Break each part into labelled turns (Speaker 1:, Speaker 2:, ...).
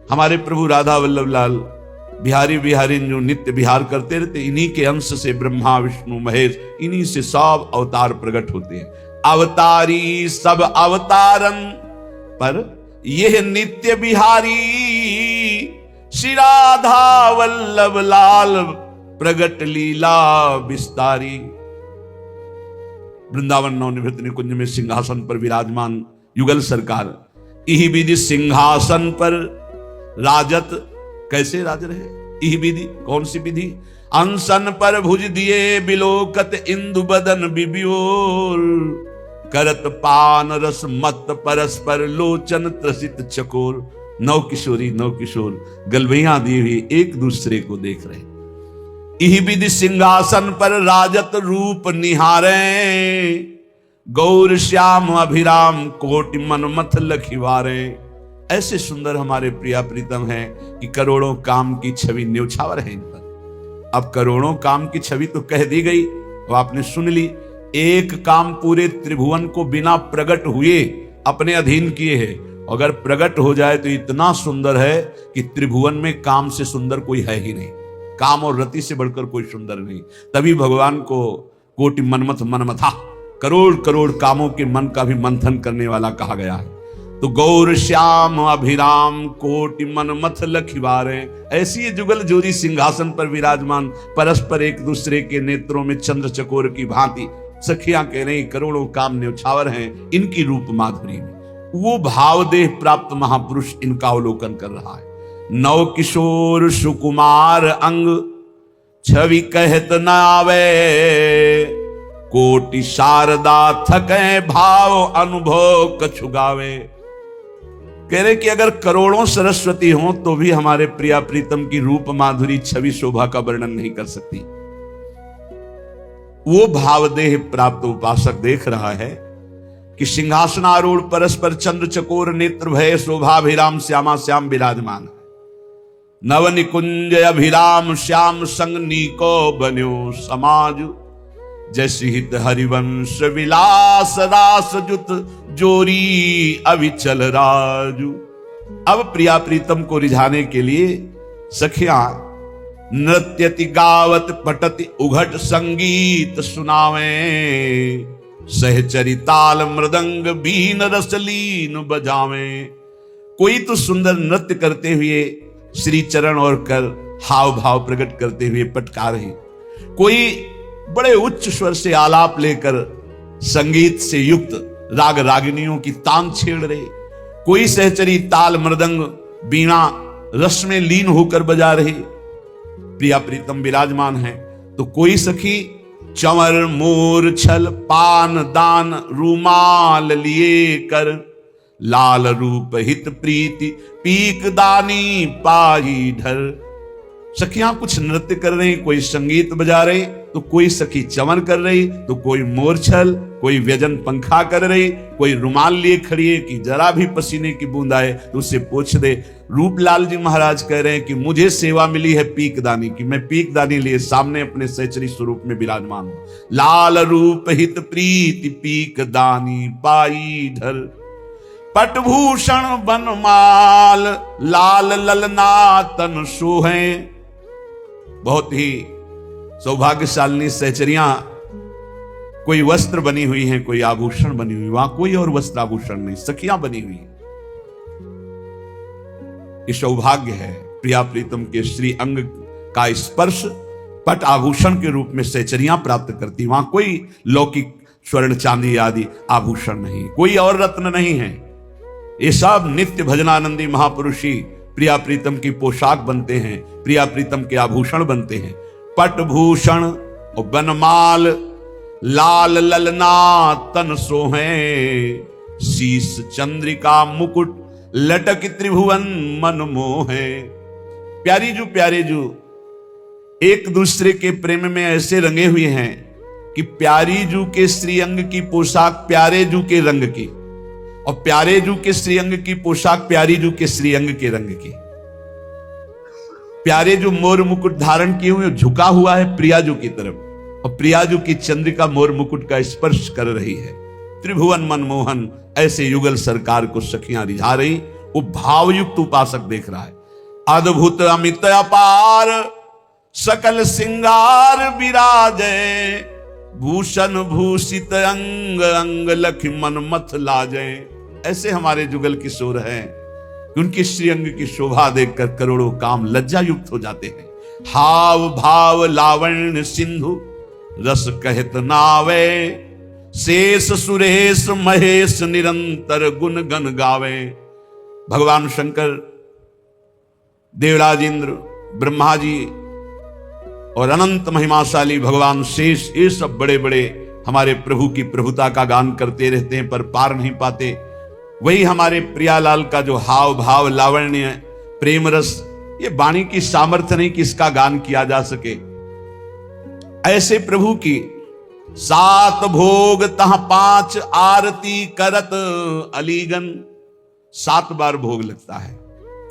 Speaker 1: हमारे प्रभु राधा वल्लभ लाल बिहारी बिहारी जो नित्य विहार करते रहते, इन्हीं के अंश से ब्रह्मा विष्णु महेश, इन्हीं से सब अवतार प्रकट होते हैं। अवतारी सब अवतारन पर यह नित्य बिहारी, श्री राधा वल्लभ लाल प्रगट लीला विस्तारी। वृंदावन नवनिवृत्त निकुंज में सिंहासन पर विराजमान युगल सरकार, इही विधि सिंहासन पर राजत, कैसे राज रहे, इही विधि, कौन सी विधि, अनशन पर भुज दिए बिलोकत इंदु बदन बिबियोर, करत पान रस मत परस्पर लोचन त्रसित चकोर। नौ किशोरी नौ किशोर गलबैया दिए हुए एक दूसरे को देख रहे। इही विधि सिंहासन पर राजत रूप निहारे, गौर श्याम अभिराम कोटि मनमथ लखिवारे। ऐसे सुंदर हमारे प्रिया प्रीतम हैं कि करोड़ों काम की छवि न्योछावर है इन पर। अब करोड़ों काम की छवि तो कह दी गई, वो आपने सुन ली। एक काम पूरे त्रिभुवन को बिना प्रकट हुए अपने अधीन किए है। अगर प्रकट हो जाए तो इतना सुंदर है कि त्रिभुवन में काम से सुंदर कोई है ही नहीं। काम और रति से बढ़कर कोई सुंदर नहीं। तभी भगवान को कोटि मनमथ मनमथा, करोड़ करोड़ कामों के मन का भी मंथन करने वाला कहा गया है। तो गौर श्याम अभिराम कोटि मनमथ लखिवारे। ऐसी ये जुगल जोड़ी सिंहासन पर विराजमान, परस्पर एक दूसरे के नेत्रों में चंद्र चकोर की भांति सखियां कह रही, करोड़ों काम न्योछावर हैं इनकी रूप माधुरी में। वो भावदेह प्राप्त महापुरुष इनका अवलोकन कर रहा है। नव किशोर सुकुमार अंग, छवि कहत न आवे, कोटि शारदा थके भाव अनुभव कछु गावे। कह रहे कि अगर करोड़ों सरस्वती हों तो भी हमारे प्रिया प्रीतम की रूप माधुरी छवि शोभा का वर्णन नहीं कर सकती। वो भावदेह प्राप्त उपासक देख रहा है कि सिंहासनारूढ़ परस्पर चंद्र चकोर नेत्र भय शोभाभिराम श्यामा श्याम विराजमान है। नव निकुंज अभिराम श्याम संग नीको बन्यो समाज, जैसे हित हरिवंश विलास रास जुत जोरी अविचल राजू। अब प्रिया प्रीतम को रिझाने के लिए सखियां नृत्यति गावत पटति उघट संगीत सुनावे, सहचरी ताल मृदंग बीन रसलीन बजावे। कोई तो सुंदर नृत्य करते हुए श्री चरण और कर हाव भाव प्रकट करते हुए पटका रहे, कोई बड़े उच्च स्वर से आलाप लेकर संगीत से युक्त राग रागिनियों की तान छेड़ रहे, कोई सहचरी ताल मृदंग बीणा रस में लीन होकर बजा रहे, प्रिया प्रीतम विराजमान है। तो कोई सखी चंवर मोर छल पान दान रूमाल लिए कर, लाल रूप हित प्रीति पीक दानी पाई ढर। सखियां कुछ नृत्य कर रही, कोई संगीत बजा रही, तो कोई सखी चमन कर रही, तो कोई मोरछल, कोई व्यजन पंखा कर रही, कोई रुमाल लिए खड़ी है कि जरा भी पसीने की बूंद आए तो उसे पोंछ दे। रूपलाल जी महाराज कह रहे हैं कि मुझे सेवा मिली है पीकदानी की, मैं पीकदानी लिए सामने अपने सहचरी स्वरूप में विराजमान हूं। लाल रूप हित प्रीति पीकदानी पाई ढर, पटभूषण बनमाल लाल ललना तन सोहे। बहुत ही सौभाग्यशालिनी सहचरियां कोई वस्त्र बनी हुई हैं, कोई आभूषण बनी हुई, वहां कोई और वस्त्र आभूषण नहीं, सखियां बनी हुई हैं। ये सौभाग्य है प्रिया प्रीतम के श्री अंग का स्पर्श पट आभूषण के रूप में सहचरियां प्राप्त करती। वहां कोई लौकिक स्वर्ण चांदी आदि आभूषण नहीं, कोई और रत्न नहीं है। ये सब नित्य भजनानंदी महापुरुष ही प्रिया प्रीतम की पोशाक बनते हैं, प्रिया प्रीतम के आभूषण बनते हैं। पट भूषण और बनमाल लाल ललना तन सोहे, शीस चंद्रिका मुकुट लटक त्रिभुवन मन मोहे। प्यारी जो प्यारे जो एक दूसरे के प्रेम में ऐसे रंगे हुए हैं कि प्यारी जू के श्रीअंग की पोशाक प्यारे जू के रंग की, और प्यारे जू के श्रीअंग की पोशाक प्यारी जू के श्रीअंग के रंग की। प्यारे जो मोर मुकुट धारण किए हुए झुका हुआ है प्रियाजू की तरफ, और प्रियाजू की चंद्रिका मोर मुकुट का स्पर्श कर रही है। त्रिभुवन मनमोहन ऐसे युगल सरकार को सखियां रिझा रही। वो भावयुक्त उपासक देख रहा है। अद्भुत अमित अपार सकल सिंगार विराजय, भूषण भूषित अंग अंग लख मन मथ लाजय। ऐसे हमारे जुगल किशोर हैं कि उनके श्रीअंग की शोभा देखकर करोड़ों काम लज्जा युक्त हो जाते हैं। हाव भाव लावण्य सिंधु रस कहत नावे, शेष सुरेश महेश निरंतर गुण गण गावे। भगवान शंकर, देवराज इंद्र, ब्रह्मा जी और अनंत महिमाशाली भगवान शेष, ये सब बड़े बड़े हमारे प्रभु की प्रभुता का गान करते रहते हैं पर पार नहीं पाते। वही हमारे प्रियालाल का जो हाव भाव लावण्य प्रेम रस, ये वाणी की सामर्थ्य नहीं कि इसका गान किया जा सके। ऐसे प्रभु की 7 भोग तह 5 आरती करत अलीगन। 7 बार भोग लगता है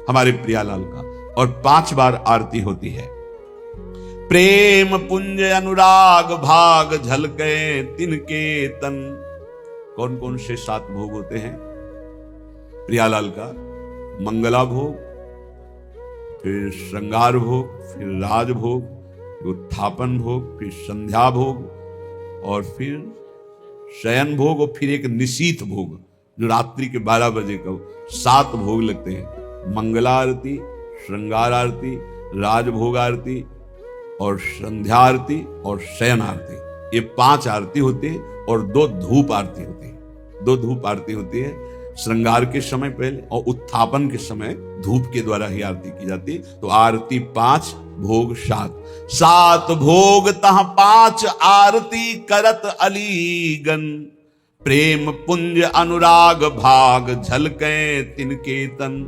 Speaker 1: हमारे प्रियालाल का और 5 बार आरती होती है। प्रेम पुंज अनुराग भाग झलके तिनके तन। कौन कौन से 7 भोग होते हैं प्रियालाल का? मंगला भोग, फिर श्रृंगार भोग, फिर राज भोग, फिर उत्थापन भोग, फिर संध्या भोग और फिर शयन भोग और फिर एक निशीथ भोग जो रात्रि के 12 बजे का। 7 भोग लगते हैं। मंगला आरती, श्रृंगार आरती, राजभोग आरती और संध्या आरती और शयन आरती, ये 5 आरती होती है और 2 धूप आरती होती है। 2 धूप आरती होती है श्रृंगार के समय पहले और उत्थापन के समय धूप के द्वारा ही आरती की जाती है। तो आरती 5, भोग 7। 7 भोग तह 5 आरती करत अलीगन, प्रेम पुंज अनुराग भाग झलके तिनके तन।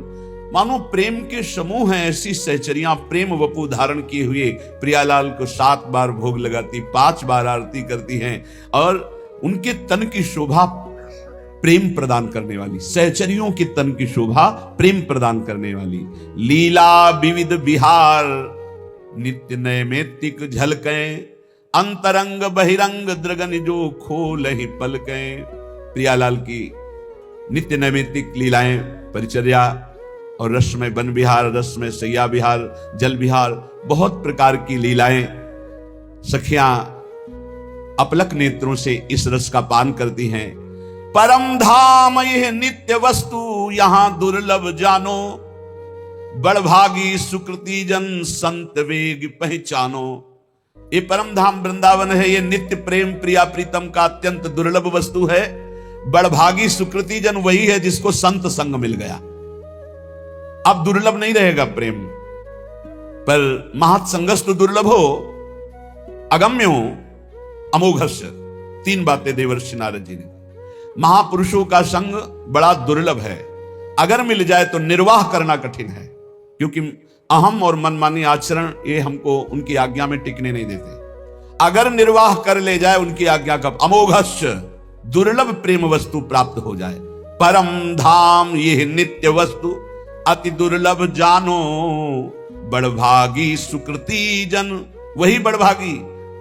Speaker 1: मानो प्रेम के समूह हैं ऐसी सहचरियां प्रेम वपु धारण किए हुए प्रियालाल को 7 बार भोग लगाती, 5 बार आरती करती हैं और उनके तन की शोभा प्रेम प्रदान करने वाली, सहचरियों के तन की शोभा प्रेम प्रदान करने वाली। लीला विविध विहार नित्य नैमित्तिक झलके, अंतरंग बहिरंग द्रगन जो खोल ही पलके। प्रियालाल की नित्य नैमित्तिक लीलाएं, परिचर्या और रसमय वन विहार, रसमय सैया विहार, जल विहार, बहुत प्रकार की लीलाएं सखियां अपलक नेत्रों से इस रस का पान करती हैं। परम धाम यह नित्य वस्तु यहां दुर्लभ जानो, बड़भागी सुकृति जन संत वेग पहचानो। ये परम धाम वृंदावन है, ये नित्य प्रेम प्रिया प्रीतम का अत्यंत दुर्लभ वस्तु है। बड़भागी सुकृति जन वही है जिसको संत संग मिल गया। अब दुर्लभ नहीं रहेगा प्रेम, पर महत्संगस्तु दुर्लभ हो अगम्यो अमोघस्य। 3 बातें देवर्षि नारद जी ने। महापुरुषों का संग बड़ा दुर्लभ है, अगर मिल जाए तो निर्वाह करना कठिन है, क्योंकि अहम और मनमानी आचरण ये हमको उनकी आज्ञा में टिकने नहीं देते। अगर निर्वाह कर ले जाए उनकी आज्ञा का, अमोघस्य दुर्लभ प्रेम वस्तु प्राप्त हो जाए। परम धाम ये नित्य वस्तु अति दुर्लभ जानो, बड़भागी सुकृति जन। वही बड़भागी,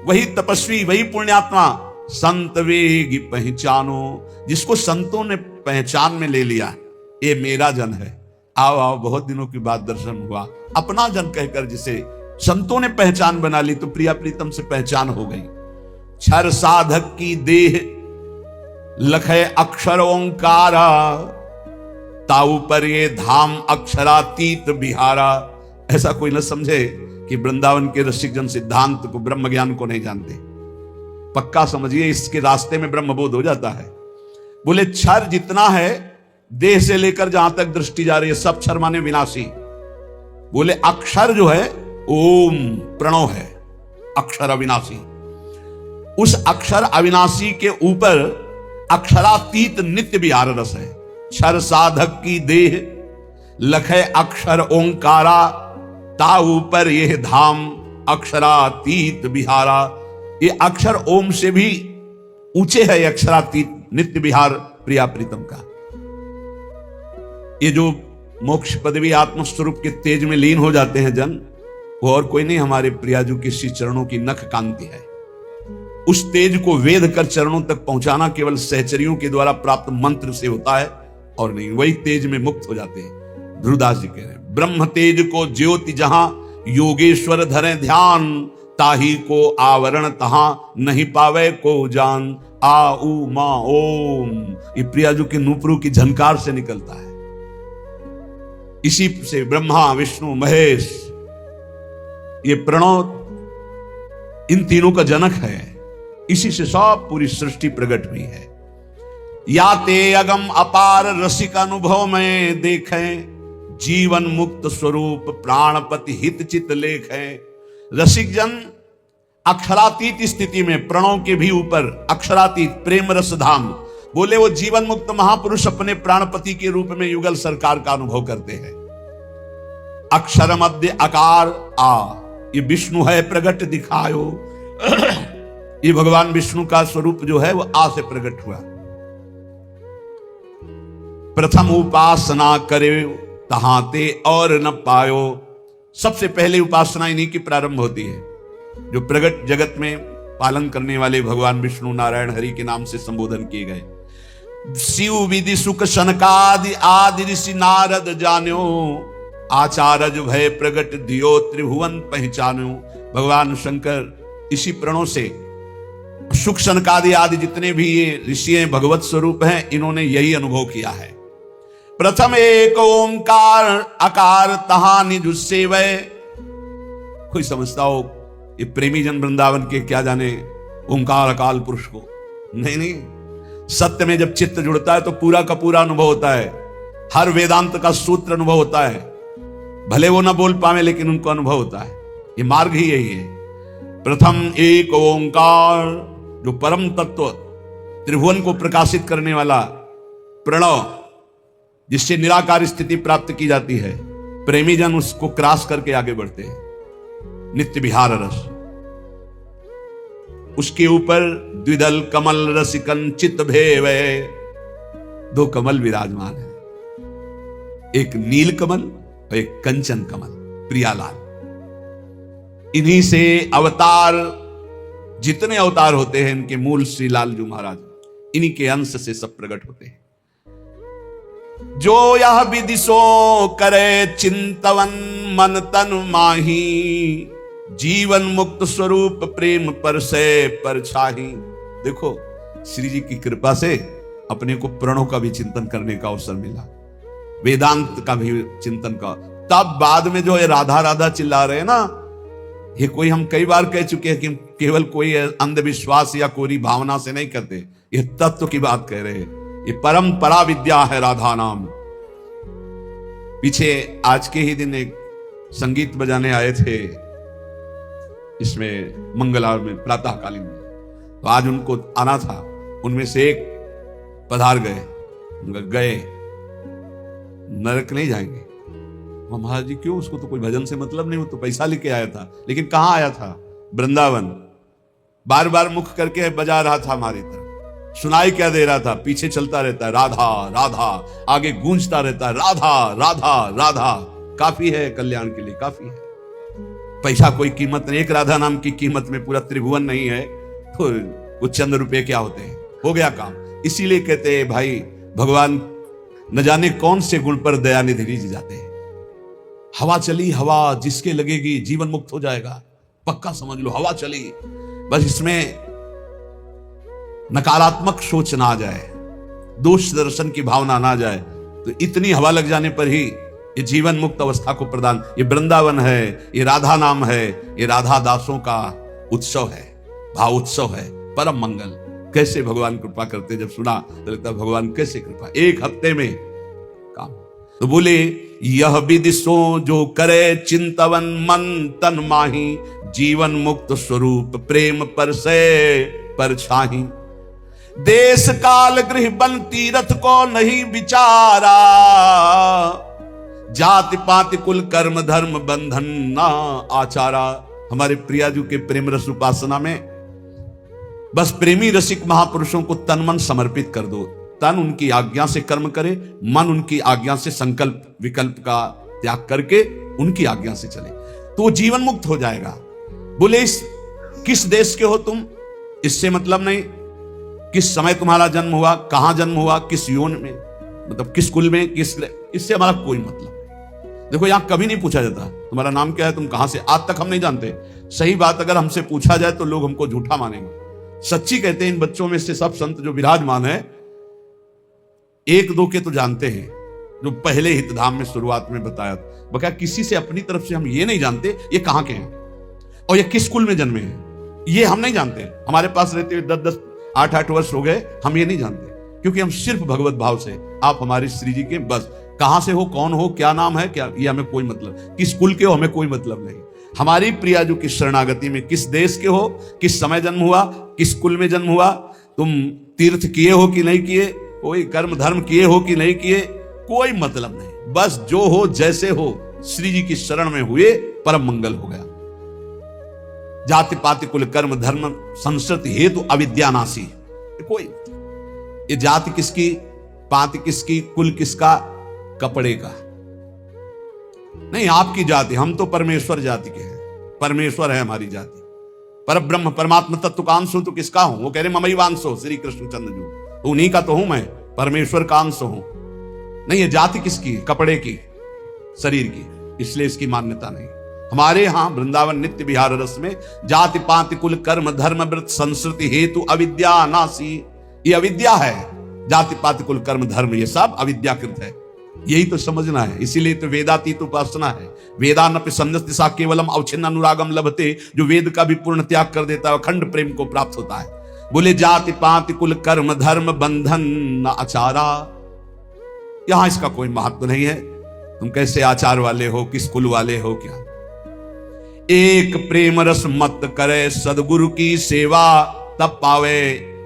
Speaker 1: वही तपस्वी, वही पुण्यात्मा संत वेगी पहचानो, जिसको संतों ने पहचान में ले लिया, ये मेरा जन है। आओ आओ, बहुत दिनों के बाद दर्शन हुआ, अपना जन कहकर जिसे संतों ने पहचान बना ली तो प्रिया प्रीतम से पहचान हो गई। क्षर साधक की देह लखे अक्षर ओंकारा, ताऊ पर ये धाम अक्षरातीत बिहारा। ऐसा कोई न समझे कि वृंदावन के रसिक जन सिद्धांत को, ब्रह्म ज्ञान को नहीं जानते। पक्का समझिए, इसके रास्ते में ब्रह्मबोध हो जाता है। बोले क्षर जितना है देह से लेकर जहां तक दृष्टि जा रही है सब क्षर माने विनाशी। बोले अक्षर जो है ओम प्रणव है, अक्षर अविनाशी। उस अक्षर अविनाशी के ऊपर अक्षरातीत नित्य विहार रस है। क्षर साधक की देह लखे अक्षर ओंकारा, ता ऊपर यह धाम अक्षरातीत विहारा। ये अक्षर ओम से भी ऊंचे है अक्षरातीत नित्य विहार प्रिया प्रीतम का। ये जो मोक्ष पदवी आत्मस्वरूप के तेज में लीन हो जाते हैं जन, वो और कोई नहीं, हमारे प्रियाजू के श्री चरणों की नख कांति है। उस तेज को वेद कर चरणों तक पहुंचाना केवल सहचरियों के द्वारा प्राप्त मंत्र से होता है और नहीं, वही तेज में मुक्त हो जाते हैं। ध्रुवदास जी कह रहे हैं, ब्रह्म तेज को ज्योति जहां योगेश्वर धरे ध्यान, ताही को आवरण तहां नहीं पावे को जान। आ उ मा ओम, ये प्रियाजू के नुपुरु की झनकार से निकलता है। इसी से ब्रह्मा विष्णु महेश, ये प्रणव इन तीनों का जनक है। इसी से सब पूरी सृष्टि प्रकट हुई है। या ते अगम अपार रसिक अनुभव में देखें, जीवन मुक्त स्वरूप प्राणपति हित चित लेखें। रसिक जन अक्षरातीत स्थिति में, प्रणव के भी ऊपर अक्षरातीत प्रेम रस धाम, बोले वो जीवन मुक्त महापुरुष अपने प्राणपति के रूप में युगल सरकार का अनुभव करते हैं। अक्षर मध्य आकार आ, ये विष्णु है प्रगट दिखायो। ये भगवान विष्णु का स्वरूप जो है वो आ से प्रकट हुआ। प्रथम उपासना करे तहाते और न पायो, सबसे पहले उपासना इन्हीं की प्रारंभ होती है, जो प्रगट जगत में पालन करने वाले भगवान विष्णु नारायण हरि के नाम से संबोधन किए गए। शिव विधि सुख सनकादि आदि ऋषि नारद जान्यो, आचार्य भय प्रगट दियो त्रिभुवन पहचान्यो। भगवान शंकर इसी प्रणों से सुख सनकादि आदि जितने भी ये ऋषि भगवत स्वरूप हैं, इन्होंने यही अनुभव किया है। प्रथम एक ओंकार आकार तहां निज सेवय। कोई समझता हो ये प्रेमी जन वृंदावन के क्या जाने ओंकार अकाल पुरुष को, नहीं नहीं, सत्य में जब चित्त जुड़ता है तो पूरा का पूरा अनुभव होता है। हर वेदांत का सूत्र अनुभव होता है, भले वो ना बोल पावे लेकिन उनको अनुभव होता है। ये मार्ग ही यही है। प्रथम एक ओंकार, जो परम तत्व त्रिभुवन को प्रकाशित करने वाला प्रणव, जिससे निराकार स्थिति प्राप्त की जाती है, प्रेमी जन उसको क्रॉस करके आगे बढ़ते हैं। नित्य विहार रस, उसके ऊपर द्विदल कमल रसिकन चित भेवे। दो कमल विराजमान है, एक नील कमल और एक कंचन कमल, प्रियालाल। इन्हीं से अवतार, जितने अवतार होते हैं इनके मूल श्री लालजू महाराज, इन्हीं के अंश से सब प्रकट होते हैं। जो यह विदिशो करे चिंतवन मन तन माही, जीवन मुक्त स्वरूप प्रेम पर से परछाही। देखो श्री जी की कृपा से अपने को प्रणों का भी चिंतन करने का अवसर मिला, वेदांत का भी चिंतन का। तब बाद में जो ये राधा राधा चिल्ला रहे हैं ना, ये कोई हम कई बार कह चुके हैं कि केवल कोई अंधविश्वास या कोरी भावना से नहीं करते, ये तत्व की बात कह रहे हैं। ये परंपरा विद्या है राधा नाम। पीछे आज के ही दिन एक संगीत बजाने आए थे इसमें मंगला में प्रातःकालीन में, तो आज उनको आना था। उनमें से एक पधार गए, नरक नहीं जाएंगे। महाराज जी क्यों, उसको तो कोई भजन से मतलब नहीं, वो तो पैसा लेके आया था। लेकिन कहां आया था? वृंदावन। बार बार मुख करके बजा रहा था हमारी तरफ, सुनाई क्या दे रहा था? पीछे चलता रहता है राधा राधा, आगे गूंजता रहता है राधा राधा राधा। काफी है कल्याण के लिए, काफी है। पैसा कोई कीमत नहीं, एक राधा नाम की कीमत में पूरा त्रिभुवन नहीं है, तो वो चंद रुपए क्या होते हैं, हो गया काम। इसीलिए कहते हैं भाई, भगवान न जाने कौन से गुण पर दयानिधि जी जाते हैं। हवा चली, हवा जिसके लगेगी जीवन मुक्त हो जाएगा, पक्का समझ लो। हवा चली, बस इसमें नकारात्मक सोच ना आ जाए, दोष दर्शन की भावना ना जाए, तो इतनी हवा लग जाने पर ही ये जीवन मुक्त अवस्था को प्रदान। ये वृंदावन है, ये राधा नाम है, ये राधा दासों का उत्सव है, भाव उत्सव है, परम मंगल। कैसे भगवान कृपा करते, जब सुना तो लगता भगवान कैसे कृपा, एक हफ्ते में काम। तो बोले यह विदिशो जो करे चिंतवन मन तन माही, जीवन मुक्त स्वरूप प्रेम पर से परछाही। देश काल गृह बन तीरथ को नहीं विचारा, जाति पाति कुल कर्म धर्म बंधन ना आचारा। हमारे प्रियाजू के प्रेम रस उपासना में बस प्रेमी रसिक महापुरुषों को तन मन समर्पित कर दो। तन उनकी आज्ञा से कर्म करे, मन उनकी आज्ञा से संकल्प विकल्प का त्याग करके उनकी आज्ञा से चले, तो वो जीवन मुक्त हो जाएगा। बोले किस देश के हो तुम, इससे मतलब नहीं। किस समय तुम्हारा जन्म हुआ, कहां जन्म हुआ, किस योन में, मतलब किस कुल में, किस, इससे हमारा कोई मतलब नहीं। देखो यहां कभी नहीं पूछा जाता तुम्हारा नाम क्या है, तुम कहां से, आज तक हम नहीं जानते। सही बात अगर हमसे पूछा जाए तो लोग हमको झूठा मानेंगे। सच्ची कहते हैं इन बच्चों में से सब संत जो विराजमान है, एक दो के तो जानते हैं, जो पहले हितधाम में शुरुआत में बताया था। बका किसी से अपनी तरफ से हम ये नहीं जानते ये कहां के हैं और ये किस कुल में जन्मे हैं, ये हम नहीं जानते। हमारे पास रहते हुए 10-10 8-8 वर्ष हो गए, हम ये नहीं जानते, क्योंकि हम सिर्फ भगवत भाव से, आप हमारे श्री जी के, बस कहां से हो, कौन हो, क्या नाम है, क्या, ये हमें कोई मतलब, किस कुल के हो हमें कोई मतलब नहीं। हमारी प्रियाजू की शरणागति में किस देश के हो, किस समय जन्म हुआ, किस कुल में जन्म हुआ, तुम तीर्थ किए हो कि नहीं किए, कोई कर्म धर्म किए हो कि नहीं किए, कोई मतलब नहीं। बस जो हो जैसे हो श्री जी की शरण में हुए परम मंगल हो गया। जाति पाति कुल कर्म धर्म संस्कृति हेतु अविद्यानाशी, कोई, ये जाति किसकी, पाति किसकी, कुल किसका, कपड़े का नहीं, आपकी जाति। हम तो परमेश्वर जाति के हैं, परमेश्वर है हमारी जाति, पर ब्रह्म परमात्मा तत्व का अंश हूं तो किसका हूं, वो कह रहे ममई वांशो श्री कृष्ण चंद्र जी, तो उन्हीं का तो हूं मैं, परमेश्वर का अंश हूं। नहीं, ये जाति किसकी, कपड़े की, शरीर की, इसलिए इसकी मान्यता नहीं। हमारे यहां वृंदावन नित्य विहार रस में जाति पाति कुल कर्म धर्म व्रत संस्कृति हेतु अविद्या नासी, ये अविद्या है। जाति पाति कुल कर्म धर्म ये सब अविद्याकृत है, यही तो समझना है। इसीलिए तो वेदातीत उपासना है। वेदानपि सन्नस दिशा केवलम अवच्छिन्न अनुरागम लभते, जो वेद का भी पूर्ण त्याग कर देता है अखंड प्रेम को प्राप्त होता है। बोले जाति पाति कुल कर्म धर्म बंधन न आचारा, यहां इसका कोई महत्व नहीं है, तुम कैसे आचार वाले हो, किस कुल वाले हो, क्या। एक प्रेम रस मत करे सदगुरु की सेवा, तब पावे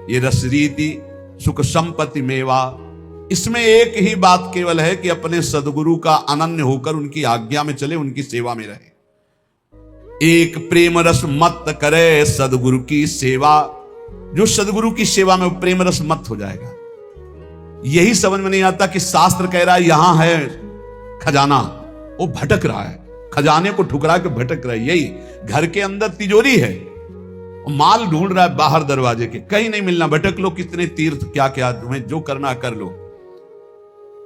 Speaker 1: ये रस रीति सुख संपत्ति मेवा। इसमें एक ही बात केवल है कि अपने सदगुरु का अनन्य होकर उनकी आज्ञा में चले, उनकी सेवा में रहे। एक प्रेम रस मत करे सदगुरु की सेवा, जो सदगुरु की सेवा में प्रेम रस मत हो जाएगा। यही समझ में नहीं आता कि शास्त्र कह रहा है यहां है खजाना, वो भटक रहा है, खजाने को ठुकरा के भटक रहा है। यही घर के अंदर तिजोरी है, माल ढूंढ रहा है बाहर दरवाजे के, कहीं नहीं मिलना। भटक लो, कितने तीर्थ क्या क्या, तुम्हें जो करना कर लो।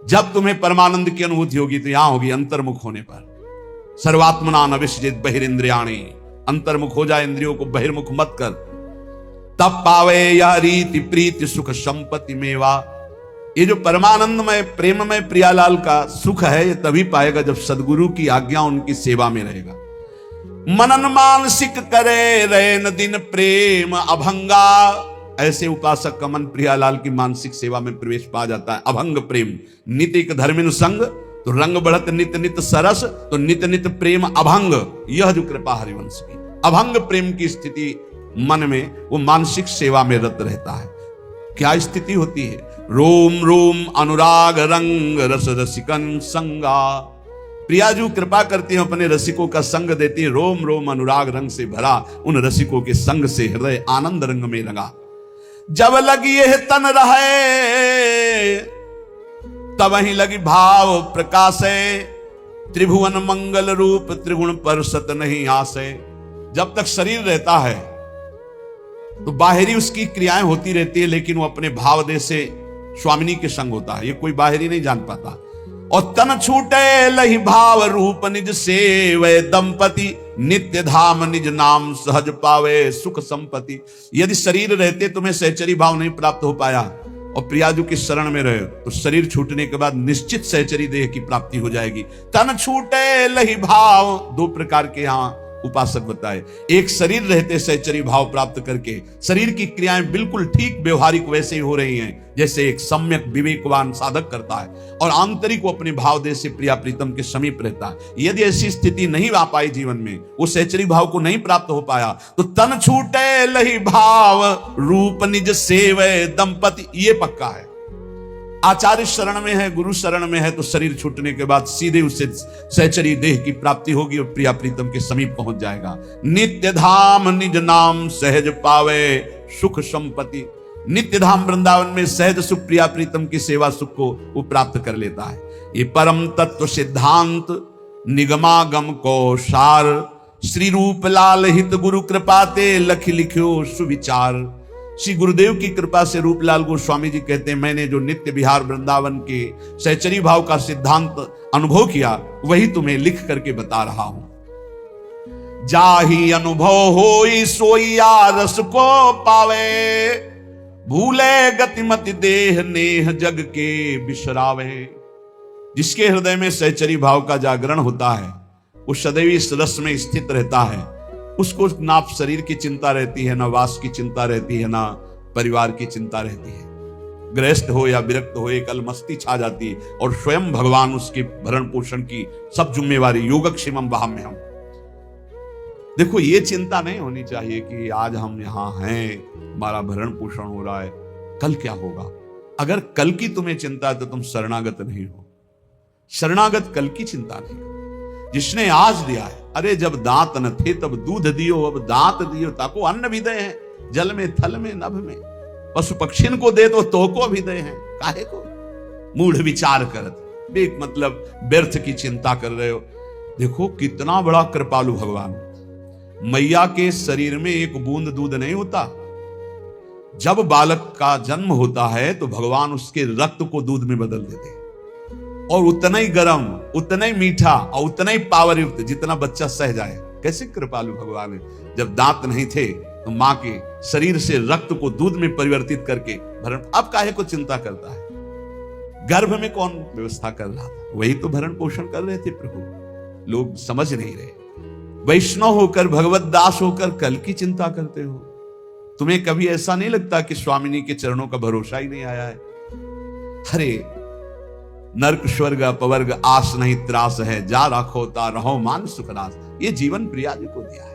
Speaker 1: जब तुम्हें परमानंद की अनुभूति होगी तो यहां होगी अंतर्मुख होने पर। सर्वात्मना नविश्चित बहिरिंद्रियाणी, अंतर्मुख हो जाए, इंद्रियों को बहिर्मुख मत कर। तब पावे या रीति प्रीति सुख संपत्ति मेवा, ये जो परमानंदमय प्रेममय प्रियालाल का सुख है ये तभी पाएगा जब सदगुरु की आज्ञा उनकी सेवा में रहेगा। मनन मानसिक करे रैन दिन प्रेम अभंगा, ऐसे उपासक का मन प्रियालाल की मानसिक सेवा में प्रवेश पा जाता है। अभंग प्रेम नितिक धर्मिन संग, तो रंग बढ़त नित नित सरस, तो नित नित प्रेम अभंग, यह जो कृपा हरिवंश की अभंग प्रेम की स्थिति मन में, वो मानसिक सेवा में रत रहता है। क्या स्थिति होती है, रोम रोम अनुराग रंग रस रसिकन संगा। प्रियाजू कृपा करती है, अपने रसिकों का संग देती है, रोम रोम अनुराग रंग से भरा उन रसिकों के संग से हृदय आनंद रंग में लगा। जब लगी यह तन रहे तब ही लगी भाव प्रकाशे, त्रिभुवन मंगल रूप त्रिगुण पर सत नहीं आसे। जब तक शरीर रहता है तो बाहरी उसकी क्रियाएं होती रहती है, लेकिन वो अपने भाव देश से स्वामिनी के संग होता है, ये कोई बाहरी नहीं जान पाता। और तन छूटे लही भाव रूप निज सेवै दंपति, नित्य धाम निज नाम सहज पावे सुख संपत्ति। यदि शरीर रहते तुम्हें सहचरी भाव नहीं प्राप्त हो पाया और प्रियाजू की शरण में रहे तो शरीर छूटने के बाद निश्चित सहचरी देह की प्राप्ति हो जाएगी। तन छूटे लही भाव, दो प्रकार के यहां उपासक बताए। एक शरीर रहते सहचरी भाव प्राप्त करके शरीर की क्रियाएं बिल्कुल ठीक व्यवहारिक वैसे ही हो रही हैं जैसे एक सम्यक विवेकवान साधक करता है, और आंतरिक को अपने भाव देश से प्रिया प्रीतम के समीप रहता है। यदि ऐसी स्थिति नहीं आ पाई जीवन में, वो सहचरी भाव को नहीं प्राप्त हो पाया, तो तन छूटे लही भाव रूप निज सेवै दंपति, ये पक्का है। आचार्य शरण में है, गुरु शरण में है, तो शरीर छूटने के बाद सीधे उससे सहचरी देह की प्राप्ति होगी और प्रिया प्रीतम के समीप पहुंच जाएगा। नित्य धाम निज नाम सहज पावे सुख संपत्ति, नित्य धाम वृंदावन में सहज सुख प्रिया प्रीतम की सेवा सुख को वो प्राप्त कर लेता है। ये परम तत्व सिद्धांत निगमागम को सार, श्री रूप लाल हित गुरु कृपाते लख लिख्यो सुविचार। श्री गुरुदेव की कृपा से रूपलाल गोस्वामी जी कहते हैं, मैंने जो नित्य विहार वृंदावन के सहचरी भाव का सिद्धांत अनुभव किया वही तुम्हें लिख करके बता रहा हूं। जाही अनुभव होई सोईया रस को पावे, भूले गतिमति देह नेह जग के बिसरावे। जिसके हृदय में सहचरी भाव का जागरण होता है वो सदैव इस रस में स्थित रहता है। उसको ना शरीर की चिंता रहती है, ना वास की चिंता रहती है, ना परिवार की चिंता रहती है। गृहस्थ हो या विरक्त हो, एक अलमस्ती छा जाती है और स्वयं भगवान उसके भरण पोषण की सब जिम्मेवारी योगक्षेमम वहाम्यहम। देखो, ये चिंता नहीं होनी चाहिए कि आज हम यहां हैं, हमारा भरण पोषण हो रहा है, कल क्या होगा। अगर कल की तुम्हें चिंता है तो तुम शरणागत नहीं हो। शरणागत कल की चिंता नहीं हो। जिसने आज दिया है, अरे जब दांत न थे तब दूध दियो, अब दांत दियो ताको अन्न भी दे हैं, जल में थल में नभ में। पशु पक्षिन को दे तो तोको भी दे हैं, काहे को मूढ़ विचार करत, एक मतलब व्यर्थ की चिंता कर रहे हो। देखो कितना बड़ा कृपालु भगवान। मैया के शरीर में एक बूंद दूध नहीं होता। जब बालक का जन्म होता है तो भगवान उसके रक्त को दूध में बदल देते हैं, और उतना ही गर्म, उतना ही मीठा और उतना ही पावर युक्त जितना बच्चा सह जाए। कैसे कृपालु भगवान है। जब दांत नहीं थे तो मां के शरीर से रक्त को दूध में परिवर्तित करके भरण, अब काहे को चिंता करता है। गर्भ में कौन व्यवस्था कर रहा था, वही तो भरण पोषण कर रहे थे प्रभु। लोग समझ नहीं रहे। वैष्णव होकर, भगवत दास होकर कल की चिंता करते हो। तुम्हें कभी ऐसा नहीं लगता कि स्वामिनी के चरणों का भरोसा ही नहीं आया है। अरे नर्क स्वर्ग अपवर्ग आस नहीं त्रास है, जा राखो ता रहो मान सुखरास। ये जीवन प्रिया जी को दिया है।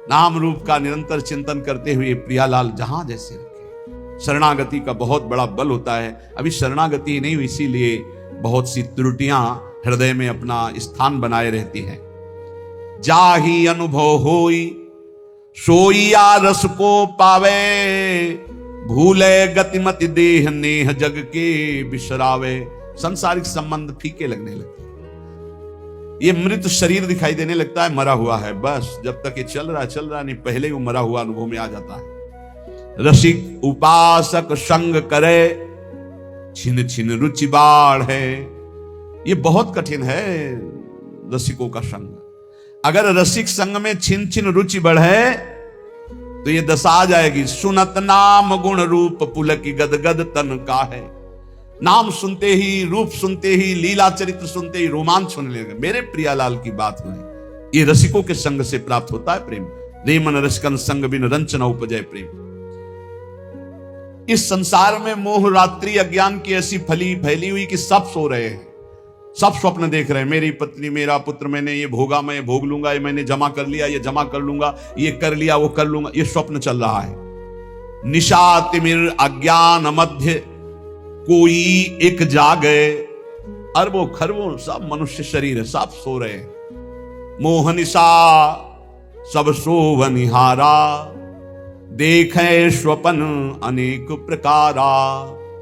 Speaker 1: नाम रूप का निरंतर चिंतन करते हुए प्रियालाल जहां जैसे रखे। शरणागति का बहुत बड़ा बल होता है। अभी शरणागति नहीं हुई, इसीलिए बहुत सी त्रुटियां हृदय में अपना स्थान बनाए रहती हैं। जाही अनुभव होई सोईया रस को पावे, भूले गतिमति देह नेह जग के बिसरावे। सांसारिक संबंध फीके लगने लगते हैं। ये मृत शरीर दिखाई देने लगता है, मरा हुआ है। बस जब तक ये चल रहा नहीं, पहले ही वो मरा हुआ अनुभव में आ जाता है। रसिक उपासक संग करे, छिन छिन रुचि बाढ़ है। ये बहुत कठिन है रसिकों का संग। अगर रसिक संग में छिन छिन रुचि बढ़े तो ये दशा आ जाएगी। सुनत नाम गुण रूप पुलक गदगद तन का है। नाम सुनते ही, रूप सुनते ही, लीला चरित्र सुनते ही रोमांच होने लगे। मेरे प्रियालाल की बात नहीं, ये रसिकों के संग से प्राप्त होता है प्रेम। रेमन रसिकन संग बिन रंचना उपजय प्रेम। इस संसार में मोह रात्रि अज्ञान की ऐसी फैली हुई कि सब सो रहे हैं, सब स्वप्न देख रहे हैं। मेरी पत्नी, मेरा पुत्र, मैंने ये भोगा, मैं भोग लूंगा, ये मैंने जमा कर लिया, ये जमा कर लूंगा, ये कर लिया, वो कर लूंगा। ये स्वप्न चल रहा है। निशा तिमिर अज्ञान मध्य कोई एक जागे। अरबों खरबों सब मनुष्य शरीर है, सब सो रहे हैं। मोह निशा सब सोवनिहारा, देखे स्वप्न अनेक प्रकारा।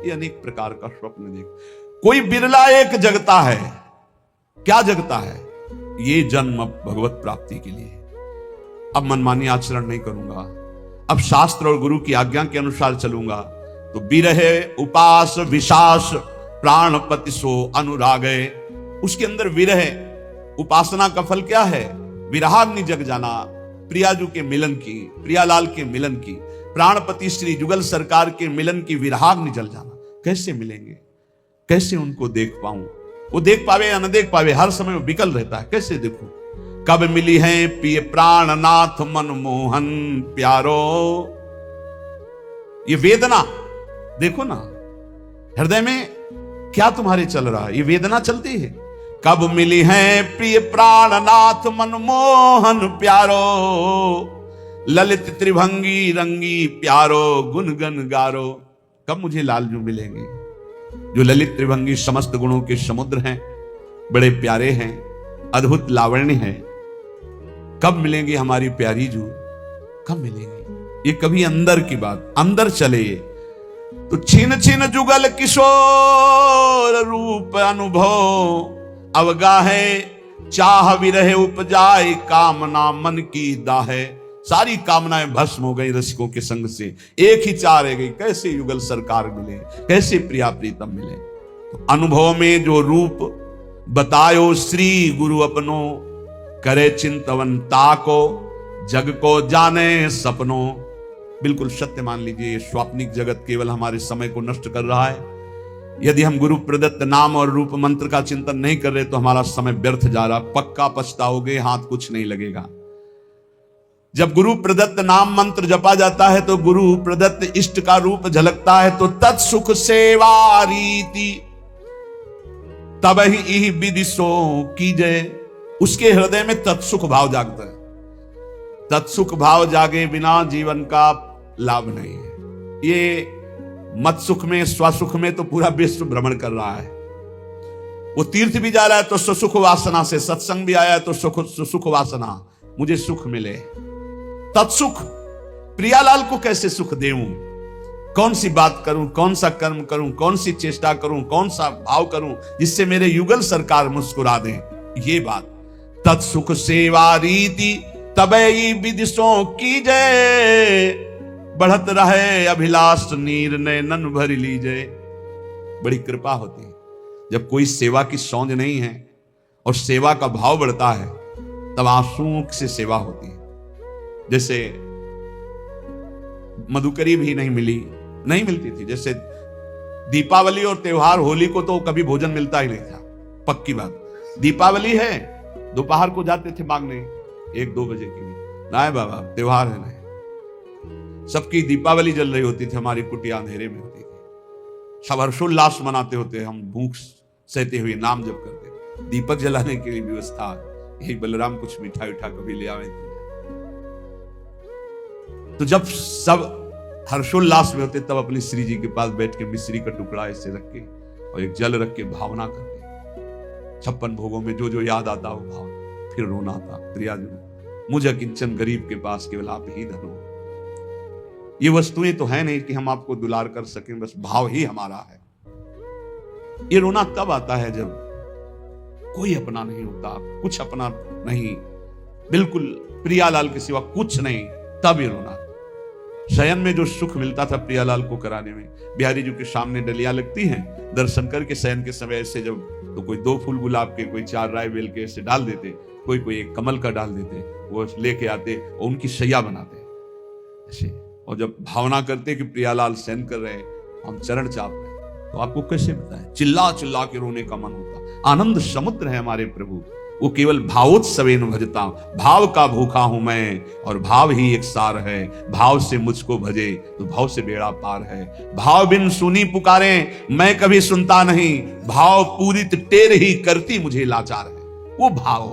Speaker 1: ये अनेक प्रकार का स्वप्न देख। कोई बिरला एक जगता है। क्या जगता है? ये जन्म भगवत प्राप्ति के लिए। अब मनमानी आचरण नहीं करूंगा, अब शास्त्र और गुरु की आज्ञा के अनुसार चलूंगा। तो बिरहे उपास विशास प्राणपति सो अनुरागे। उसके अंदर विरह, उपासना का फल क्या है? विरहाग्नि जग जाना, प्रियाजू के मिलन की, प्रियालाल के मिलन की, प्राणपति श्री जुगल सरकार के मिलन की विरहाग्नि जल जाना। कैसे मिलेंगे, कैसे उनको देख पाऊं? वो देख पावे या न देख पावे, हर समय वो विकल रहता है। कैसे देखूं? कब मिली है पिय प्राणनाथ मनमोहन प्यारो। ये वेदना देखो ना, हृदय में क्या तुम्हारे चल रहा है, ये वेदना चलती है। कब मिली है प्रिय प्राणनाथ मनमोहन प्यारो, ललित त्रिभंगी रंगी प्यारो गुणगन गारो। कब मुझे लालजू मिलेंगे जो ललित त्रिभंगी समस्त गुणों के समुद्र हैं, बड़े प्यारे हैं, अद्भुत लावण्य हैं। कब मिलेंगे हमारी प्यारी जू, कब मिलेंगे? ये कभी अंदर की बात, अंदर चले तो छिन छिन जुगल किशोर रूप अनुभव अवगाहे, चाह विरह उपजाए कामना मन की दाहे। सारी कामनाएं भस्म हो गई रसिकों के संग से, एक ही चाह रह गई, कैसे युगल सरकार मिले, कैसे प्रिया प्रीतम मिले। तो अनुभव में जो रूप बतायो श्री गुरु अपनो, करे चिंतवन ताको, जग को जाने सपनों। बिल्कुल सत्य मान लीजिए, ये स्वाप्निक जगत केवल हमारे समय को नष्ट कर रहा है। यदि हम गुरु प्रदत्त नाम और रूप मंत्र का चिंतन नहीं कर रहे तो हमारा समय व्यर्थ जा रहा, पक्का पछताओगे, हाथ कुछ नहीं लगेगा। जब गुरु प्रदत्त नाम मंत्र जपा जाता है तो गुरु प्रदत्त इष्ट का रूप झलकता है, तो तत्सुख सेवा रीति तब ही विधि सो कीजय। उसके हृदय में तत्सुख भाव जागता है। तत्सुख भाव जागे बिना जीवन का लाभ नहीं है। ये मत सुख में स्वसुख में तो पूरा विश्व भ्रमण कर रहा है। वो तीर्थ भी जा रहा है तो सुसुख वासना से, सत्संग भी आया है तो सुसुख वासना, मुझे सुख मिले। तत्सुख, प्रियालाल को कैसे सुख देऊं, कौन सी बात करूं, कौन सा कर्म करूं, कौन सी चेष्टा करूं, कौन सा भाव करूं जिससे मेरे युगल सरकार मुस्कुरा दें, ये बात। तत्सुख सेवा रीति तबई विदिशों की जय, बढ़त रहे अभिलाष नीर नैनन भर लीजिए। बड़ी कृपा होती है जब कोई सेवा की सौंध नहीं है और सेवा का भाव बढ़ता है, तब आंसुओं से सेवा होती है। जैसे मधुकरी भी नहीं मिलती थी। जैसे दीपावली और त्योहार, होली को तो कभी भोजन मिलता ही नहीं था, पक्की बात। दीपावली है, दोपहर को जाते थे मांगने 1-2 बजे के लिए, ना बाबा त्योहार है नहीं। सबकी दीपावली जल रही होती थी, हमारी कुटिया अंधेरे में होती थी, सब हर्षोल्लास मनाते होते, हम भूख सहते हुए नाम जप करते। दीपक जलाने के लिए व्यवस्था, यही बलराम कुछ मिठाई उठा कभी ले आवे। तो जब सब हर्षोल्लास में होते तब अपनी श्री जी के पास बैठ के मिश्री का टुकड़ा ऐसे रख के और एक जल रख के भावना करते। 56 भोगों में जो जो याद आता वो भाव, फिर रोना आता, प्रियाजन मुझे किंचन गरीब के पास केवल आप ही धन हो। ये वस्तुएं तो है नहीं कि हम आपको दुलार कर सकें, बस भाव ही हमारा है। ये रोना तब आता है जब कोई अपना नहीं होता, कुछ अपना नहीं, बिल्कुल प्रियालाल के सिवा कुछ नहीं, तब ये रोना। शयन में जो सुख मिलता था प्रियालाल को कराने में, बिहारी जी के सामने डलियां लगती हैं, दर्शन करके शयन के समय ऐसे जब तो कोई 2 फूल गुलाब के, कोई 4 राय बेल के ऐसे डाल देते, कोई एक कमल का डाल देते, वो लेके आते और उनकी शैया बनाते ऐसे। और जब भावना करते कि प्रियालाल शयन कर रहे, हम चरण चाप रहे, तो आपको कैसे बताएं, चिल्ला चिल्ला के रोने का मन होता। आनंद समुद्र है हमारे प्रभु, वो केवल भावोत्सवेन भजता। भाव का भूखा हूं मैं और भाव ही एक सार है, भाव से मुझको भजे तो भाव से बेड़ा पार है। भाव बिन सुनी पुकारे मैं कभी सुनता नहीं, भाव पूरित टेर ही करती मुझे लाचार है। वो भाव